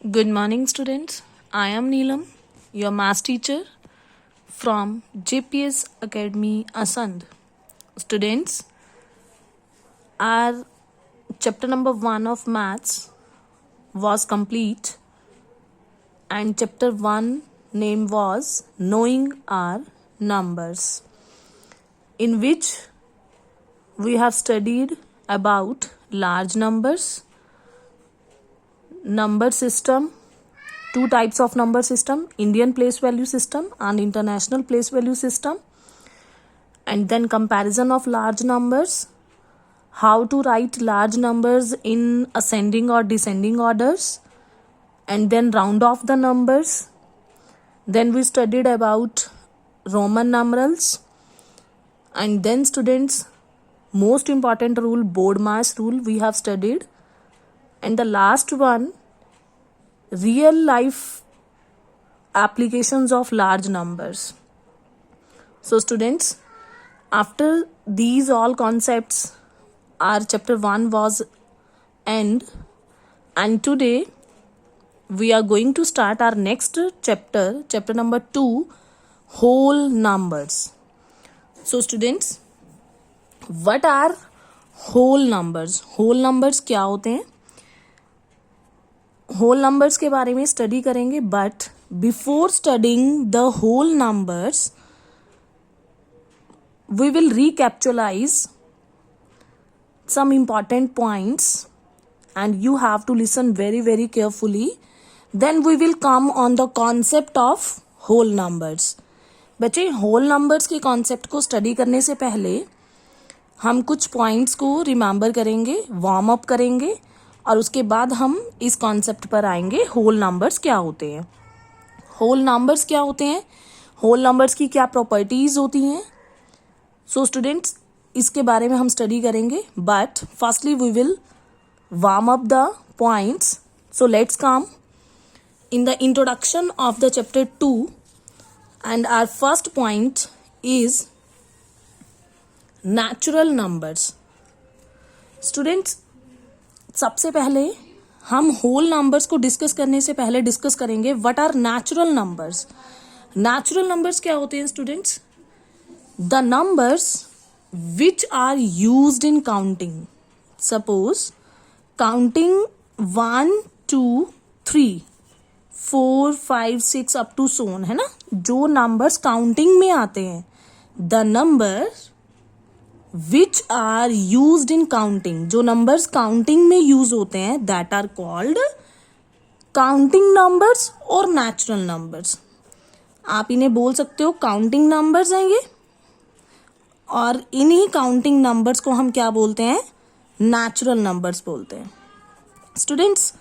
Good morning, students. I am Neelam, your maths teacher from JPS Academy, Asand. Students, our chapter number 1 of maths was complete, and chapter 1 name was Knowing Our Numbers, in which we have studied about large numbers, number system, two types of number system, Indian place value system and international place value system, and then comparison of large numbers, how to write large numbers in ascending or descending orders, and then round off the numbers. Then we studied about Roman numerals, and then students, most important rule, BODMAS rule we have studied, and the last one, real life applications of large numbers. So students, after these all concepts, our chapter 1 was end, and today we are going to start our next chapter, chapter number 2, whole numbers. So students, what are whole numbers? whole numbers क्या होते हैं? Whole numbers के बारे में study करेंगे, but before studying the whole numbers we will recapitalize some important points and you have to listen very carefully. Then we will come on the concept of whole numbers. बच्चे, whole numbers के concept को study करने से पहले हम कुछ points को remember करेंगे, वार्म अप करेंगे, और उसके बाद हम इस कॉन्सेप्ट पर आएंगे होल नंबर्स क्या होते हैं. होल नंबर्स क्या होते हैं, होल नंबर्स की क्या प्रॉपर्टीज होती हैं. सो स्टूडेंट्स, इसके बारे में हम स्टडी करेंगे, but firstly we will warm up the points. So let's come in the introduction of the chapter 2, and our first point is natural numbers. Students, सबसे पहले हम होल नंबर्स को डिस्कस करने से पहले डिस्कस करेंगे what are natural numbers. Natural numbers क्या होते हैं students? The numbers which are used in counting. Suppose counting 1 2 3 4 5 6 up to so on, है ना, जो नंबर्स काउंटिंग में आते हैं, the number which are used in counting, जो नंबर्स काउंटिंग में यूज होते हैं, that are called counting numbers और नेचुरल नंबर्स. आप इन्हें बोल सकते हो काउंटिंग नंबर्स हैं ये, और इन्हीं काउंटिंग नंबर्स को हम क्या बोलते हैं? नेचुरल नंबर्स बोलते हैं. स्टूडेंट्स,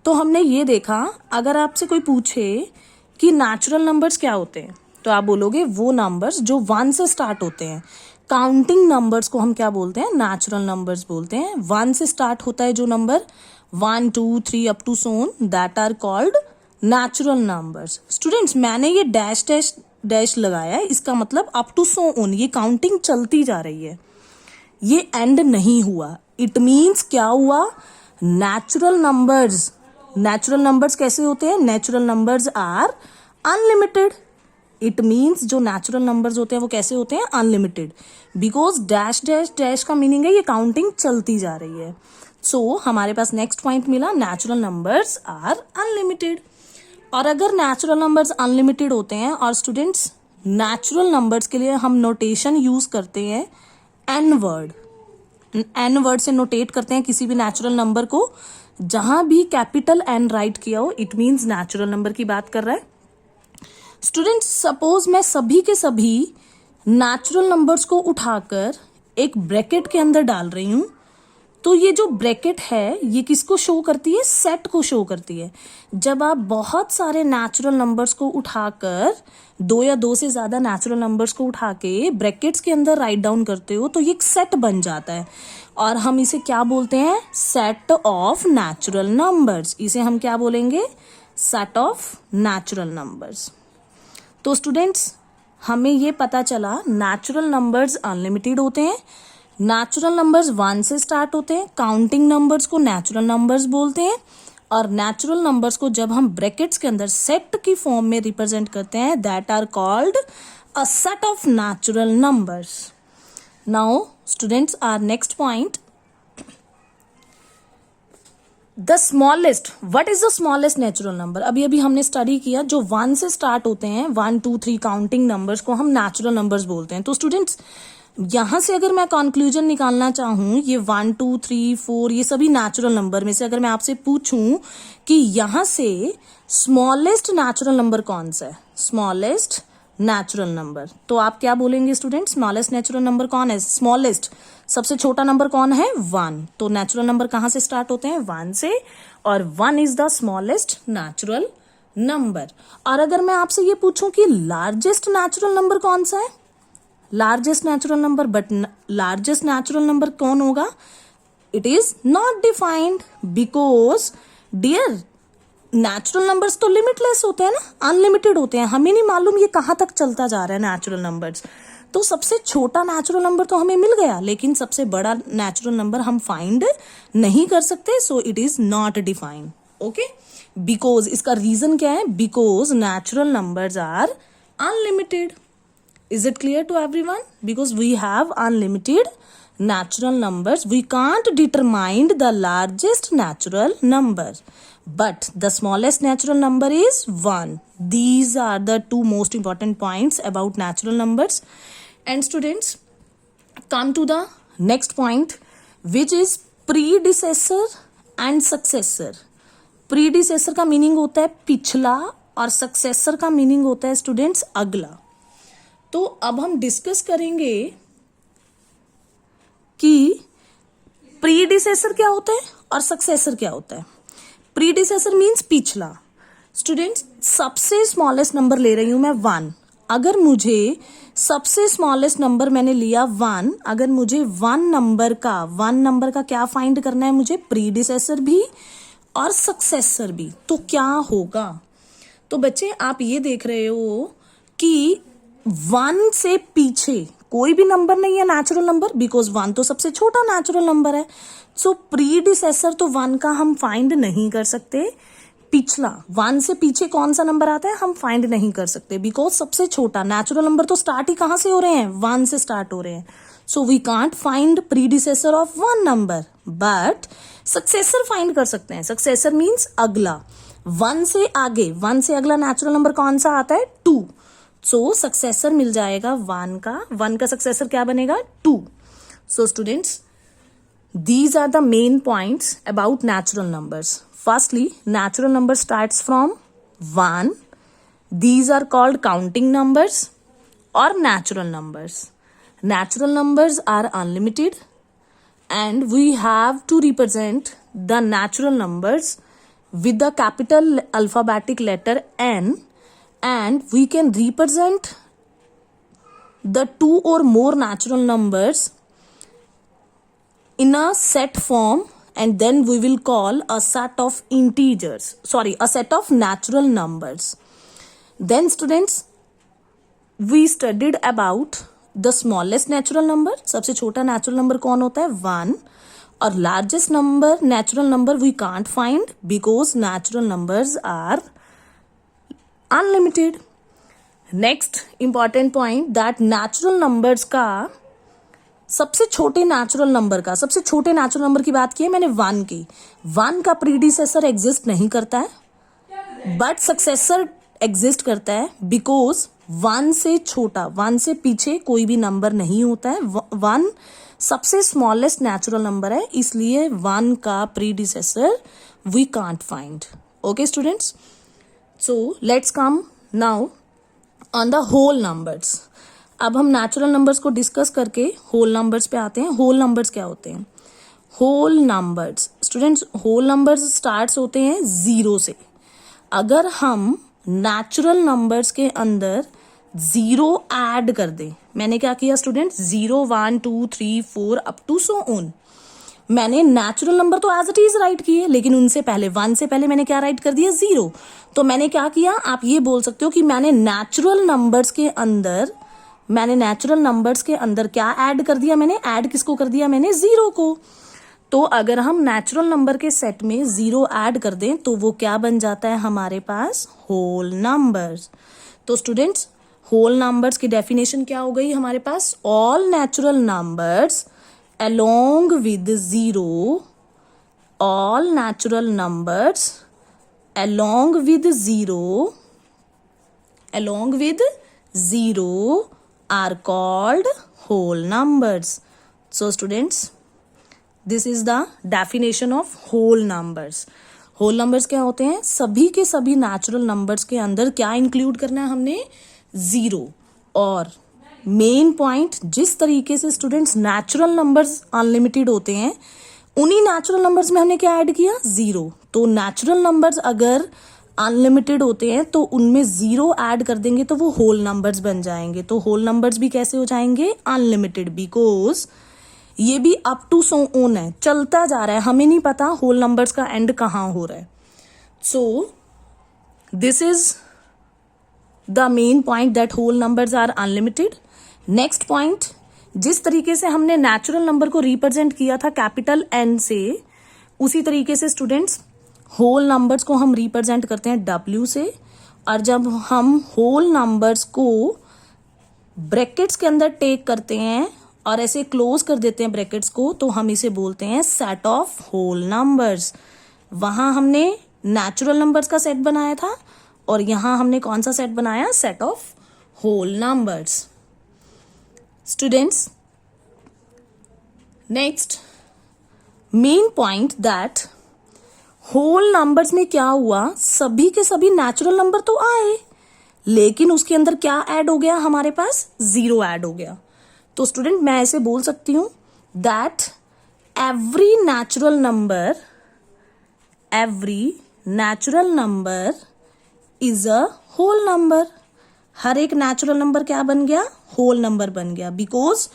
तो हमने ये देखा, अगर आपसे कोई पूछे कि नेचुरल नंबर्स क्या होते हैं, तो आप बोलोगे वो नंबर्स जो 1 से स्टार्ट होते हैं. काउंटिंग नंबर्स को हम क्या बोलते हैं? नेचुरल नंबर्स बोलते हैं. 1 से स्टार्ट होता है जो number, 1 2 3 up to so on, that are called natural numbers. Students, मैंने ये डैश डैश डैश लगाया है, इसका मतलब अप टू सोन, ये काउंटिंग चलती जा रही है, ये एंड नहीं हुआ. इट मीन्स क्या हुआ? Natural numbers. नेचुरल नंबर्स कैसे होते हैं? Natural numbers are unlimited. It means जो नेचुरल नंबर्स होते हैं वो कैसे होते हैं? Unlimited. Because dash dash dash का मीनिंग है ये काउंटिंग चलती जा रही है. सो हमारे पास नेक्स्ट पॉइंट मिला, नेचुरल नंबर्स आर अनलिमिटेड. और अगर नेचुरल नंबर्स अनलिमिटेड होते हैं, और स्टूडेंट्स नेचुरल नंबर्स के लिए हम नोटेशन यूज करते हैं एन वर्ड. एन वर्ड से नोटेट करते हैं किसी भी नेचुरल नंबर को, जहां भी कैपिटल एन राइट किया हो, इट मीन्स नेचुरल नंबर की बात कर रहा है. स्टूडेंट्स, सपोज मैं सभी के सभी नेचुरल नंबर्स को उठाकर एक ब्रैकेट के अंदर डाल रही हूं, तो ये जो ब्रैकेट है ये किसको शो करती है? सेट को शो करती है. जब आप बहुत सारे नेचुरल नंबर्स को उठाकर, 2 या 2 से ज्यादा नेचुरल नंबर्स को उठा के ब्रैकेट्स के अंदर राइट डाउन करते हो, तो ये एक सेट बन जाता है, और हम इसे क्या बोलते हैं? Set of natural numbers. इसे हम क्या बोलेंगे? Set of natural numbers. तो स्टूडेंट्स, हमें ये पता चला नेचुरल नंबर्स अनलिमिटेड होते हैं, नेचुरल नंबर्स 1 से स्टार्ट होते हैं, काउंटिंग नंबर्स को नेचुरल नंबर्स बोलते हैं, और नेचुरल नंबर्स को जब हम ब्रैकेट्स के अंदर सेट की फॉर्म में रिप्रेजेंट करते हैं, that are called a set of natural numbers. Now students, our next point, the smallest. What is the smallest natural number? अभी अभी हमने स्टडी किया, जो 1 से स्टार्ट होते हैं, 1 2 3 काउंटिंग नंबर्स को हम नेचुरल नंबर्स बोलते हैं. तो स्टूडेंट्स, यहां से अगर मैं कंक्लूजन निकालना चाहूं, ये 1 2 3 4 ये सभी नेचुरल नंबर में से अगर मैं आपसे पूछूं कि यहां से स्मॉलेस्ट नेचुरल नंबर कौन सा है, स्मॉलेस्ट नेचुरल नंबर, तो आप क्या बोलेंगे स्टूडेंट? स्मॉलेस्ट नेचुरल नंबर कौन है? स्मॉलेस्ट सबसे छोटा नंबर कौन है? 1. तो नेचुरल नंबर कहां से स्टार्ट होते हैं? 1 से, और 1 is the smallest natural number. और अगर मैं आपसे ये पूछूं कि लार्जेस्ट नेचुरल नंबर कौन सा है, largest natural number, but largest natural number कौन होगा? It is not defined, because dear natural numbers तो लिमिटलेस होते हैं ना, अनलिमिटेड होते हैं, हमें नहीं मालूम ये कहां तक चलता जा रहा है नेचुरल नंबर्स. तो सबसे छोटा नेचुरल नंबर तो हमें मिल गया, लेकिन सबसे बड़ा नेचुरल नंबर हम फाइंड नहीं कर सकते, so it is not defined. Okay, because इसका रीजन क्या है? Because natural numbers are unlimited. Is it clear to everyone? Because we have unlimited natural numbers, we can't determine the largest natural number, but the smallest natural number is 1. These are the two most important points about natural numbers. And students, come to the next point, which is predecessor and successor. Predecessor का meaning होता है पिछला, और successor का meaning होता है students अगला. तो अब हम डिस्कस करेंगे कि प्रीडिसेसर क्या होता है और सक्सेसर क्या होता है. प्रीडिसेसर मीन्स पिछला. स्टूडेंट्स, सबसे स्मॉलेस्ट नंबर ले रही हूं मैं 1. अगर मुझे सबसे स्मॉलेस्ट नंबर मैंने लिया 1, अगर मुझे 1 नंबर का क्या फाइंड करना है? मुझे प्रीडिसेसर भी और सक्सेसर भी. तो क्या होगा? तो बच्चे, आप ये देख रहे हो कि 1 से पीछे कोई भी नंबर नहीं है नेचुरल नंबर, बिकॉज 1 तो सबसे छोटा नेचुरल नंबर है. सो प्रीडिसेसर तो 1 का हम फाइंड नहीं कर सकते. पिछला 1 से पीछे कौन सा नंबर आता है हम फाइंड नहीं कर सकते, बिकॉज सबसे छोटा नेचुरल नंबर तो स्टार्ट ही कहां से हो रहे हैं? 1 से स्टार्ट हो रहे हैं. So we can't find predecessor of 1 number, but successor find कर सकते हैं. सक्सेसर मीन्स अगला. 1 से आगे, 1 से अगला नेचुरल नंबर कौन सा आता है? 2. सो सक्सेसर मिल जाएगा 1 का. 1 का सक्सेसर क्या बनेगा? 2. So students, these are the main points about natural numbers. Firstly, natural number starts from 1. These are called counting numbers और natural numbers. Natural numbers are unlimited, and we have to represent the natural numbers with the capital alphabetic letter N, and we can represent the 2 or more natural numbers in a set form, and then we will call a set of a set of natural numbers. Then students, we studied about the smallest natural number. सबसे छोटा natural number कौन होता है? 1. और largest number natural number we can't find, because natural numbers are unlimited. Next important point, that natural numbers का सबसे छोटे natural number की बात की है मैंने 1 की. 1 का प्रीडिसेसर एग्जिस्ट नहीं करता है, बट सक्सेसर एग्जिस्ट करता है, बिकॉज 1 से छोटा, 1 से पीछे कोई भी नंबर नहीं होता है. 1 सबसे स्मॉलेस्ट नेचुरल नंबर है, इसलिए 1 का predecessor we can't find. Okay students, so let's come now on the whole numbers. अब हम नेचुरल नंबर्स को डिस्कस करके होल नंबर्स पे आते हैं. होल नंबर्स क्या होते हैं? Whole numbers students, whole numbers starts होते हैं 0 से. अगर हम नेचुरल नंबर्स के अंदर 0 ऐड कर दें, मैंने क्या किया student? 0 1 2 3 4 up to so on. मैंने नेचुरल नंबर तो एज इट इज राइट किए, लेकिन उनसे पहले 1 से पहले मैंने क्या राइट कर दिया? 0. तो मैंने क्या किया? आप ये बोल सकते हो कि मैंने नेचुरल नंबर्स के अंदर क्या ऐड कर दिया? मैंने ऐड किसको कर दिया? मैंने 0 को. तो अगर हम नेचुरल नंबर के सेट में 0 ऐड कर दें तो वो क्या बन जाता है हमारे पास, होल नंबर्स। तो स्टूडेंट्स, होल नंबर्स की डेफिनेशन क्या हो गई हमारे पास, all natural numbers along with 0, all natural numbers along with 0 are called whole numbers. So students, this is the definition of whole numbers. whole numbers क्या होते हैं, सभी के सभी नेचुरल नंबर्स के अंदर क्या इंक्लूड करना है हमने, 0। और मेन पॉइंट, जिस तरीके से स्टूडेंट्स नेचुरल नंबर्स अनलिमिटेड होते हैं, उन्हीं नेचुरल नंबर्स में हमने क्या ऐड किया, 0। तो नेचुरल नंबर्स अगर अनलिमिटेड होते हैं तो उनमें 0 ऐड कर देंगे तो वो होल नंबर्स बन जाएंगे। तो होल नंबर्स भी कैसे हो जाएंगे, अनलिमिटेड, बिकॉज ये भी अप टू सो ओन है, चलता जा रहा है, हमें नहीं पता होल नंबर्स का एंड कहाँ हो रहा है। So this is the main point that whole numbers are unlimited. Next point, जिस तरीके से हमने नेचुरल नंबर को रिप्रेजेंट किया था कैपिटल एन से, उसी तरीके से स्टूडेंट्स होल नंबर्स को हम रिप्रेजेंट करते हैं W से। और जब हम होल नंबर्स को ब्रैकेट्स के अंदर टेक करते हैं और ऐसे क्लोज कर देते हैं ब्रैकेट्स को, तो हम इसे बोलते हैं सेट ऑफ होल नंबर्स। वहां हमने नेचुरल नंबर्स का सेट बनाया था और यहां हमने कौन सा सेट बनाया, set of whole numbers. Students, next main point that whole numbers में क्या हुआ, सभी के सभी नेचुरल नंबर तो आए, लेकिन उसके अंदर क्या ऐड हो गया हमारे पास, 0 ऐड हो गया। तो स्टूडेंट, मैं ऐसे बोल सकती हूं that every natural number is a whole number. हर एक नेचुरल नंबर क्या बन गया, होल नंबर बन गया, बिकॉज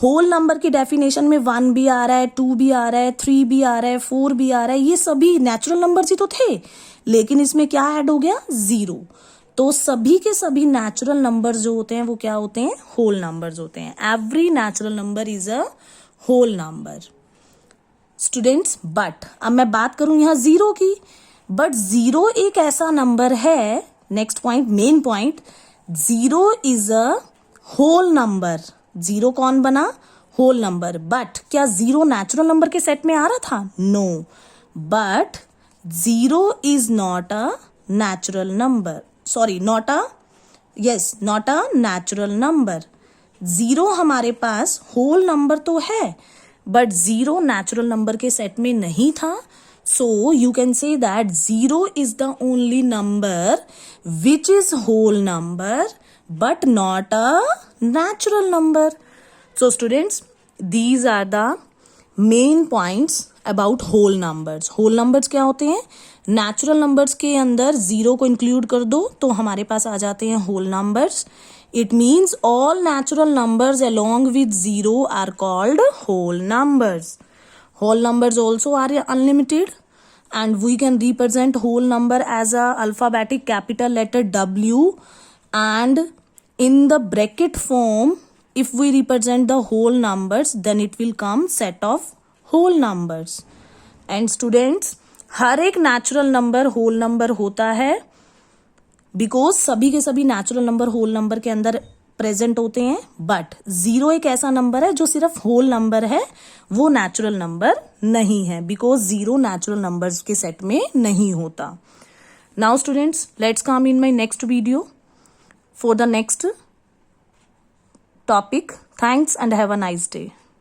होल नंबर की डेफिनेशन में 1 भी आ रहा है, 2 भी आ रहा है, 3 भी आ रहा है, 4 भी आ रहा है, ये सभी नेचुरल नंबर्स ही तो थे, लेकिन इसमें क्या ऐड हो गया, 0। तो सभी के सभी नेचुरल नंबर्स जो होते हैं वो क्या होते हैं, होल नंबर्स होते हैं। Every natural number is a whole number. Students, but अब मैं बात करूं यहां 0 की, बट 0 एक ऐसा नंबर है, next point, main point, 0 is a whole number. 0 कौन बना, होल नंबर। बट क्या 0 नेचुरल नंबर के सेट में आ रहा था, no, but 0 is not a natural number, sorry not a natural number. 0 हमारे पास होल नंबर तो है, बट 0 नेचुरल नंबर के सेट में नहीं था। So you can say that 0 is the only number which is whole number but not a natural number. So students, these are the main points about whole numbers. whole numbers क्या होते हैं, natural numbers के अंदर 0 को include कर दो तो हमारे पास आ जाते हैं whole numbers. It means all natural numbers along with 0 are called whole numbers. whole numbers also are unlimited and we can represent whole number as a alphabetic capital letter W, and in the bracket form if we represent the whole numbers then it will come set of whole numbers. And students, हर एक natural number whole number होता है, because सभी के सभी natural number whole number के अंदर present होते हैं, बट 0 एक ऐसा नंबर है जो सिर्फ होल नंबर है, वो नेचुरल नंबर नहीं है, बिकॉज 0 नेचुरल नंबर्स के सेट में नहीं होता। Now students, let's come in my next video for the next topic. Thanks and have a nice day.